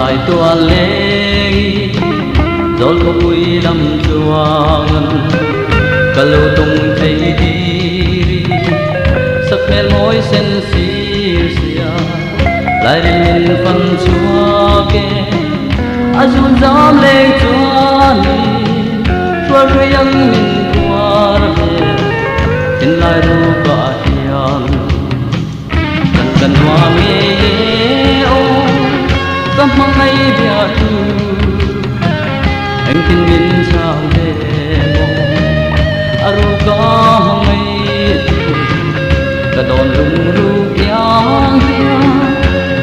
lại tua lên dol ko pui lam chuang kalau tung thấy đi sắc mel môi sen sia lại lên phân chua ke azul dam lên chua ni chua riang min qua về tin lại ru cả hiền cần cần hoa mi ô cắm mang ngay bia tu anh tin min sang đêm aru ca ngay cả đòn lung ru yang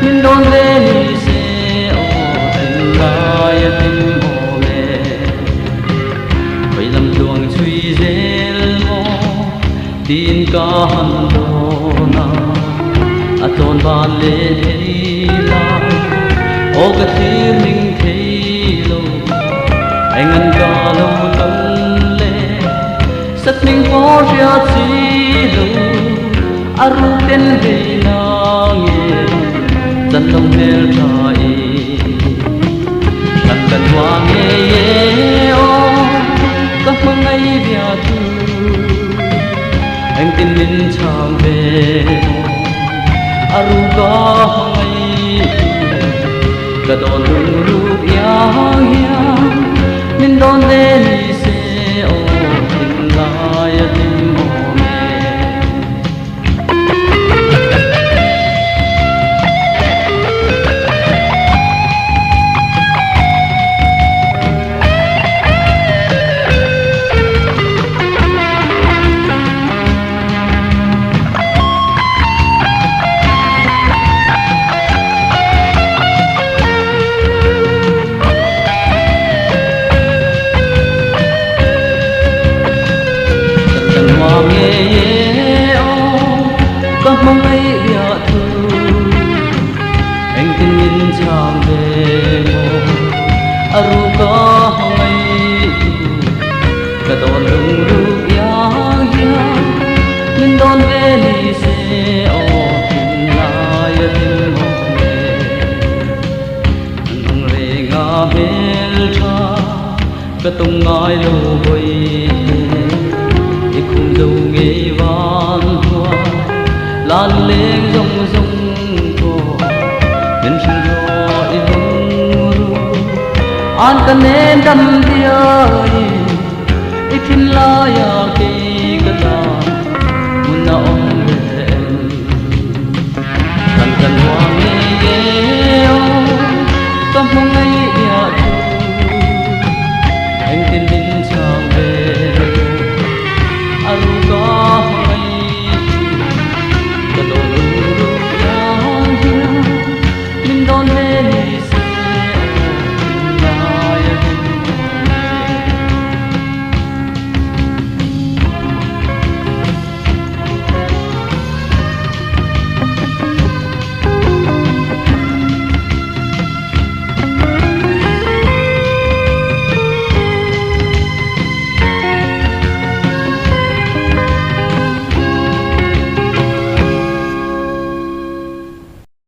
min đòn lên se ô tin lại tin mồ mê vậy làm chuông suy rel mồ tin ca han đô na aton ban lên đi lại ô cái thiên linh thấy lâu anh ăn ca lâu tâm lệ sắt mình có ra gì lâu aru tên về nange dân đông hel trai cần cần hoa nghe ô các mong ngày bia tu anh tin mình chàng về aru ca ngay cả đòn lung yang yang min đón lên se ô tình lại tình mồ mê nghe ô các mong ấy bia thu anh tin nhìn chàng về mồ aru có ngay cả đòn lung ru yang yang min đón về đi se ô tin lại tin mồ mê nung rê ngà hel cha cả tung ngài lâu bồi khung dâu nghe van hoa lan lên rong rong cô nhân sinh rồi lung an can nên đâm dia ít hin la ya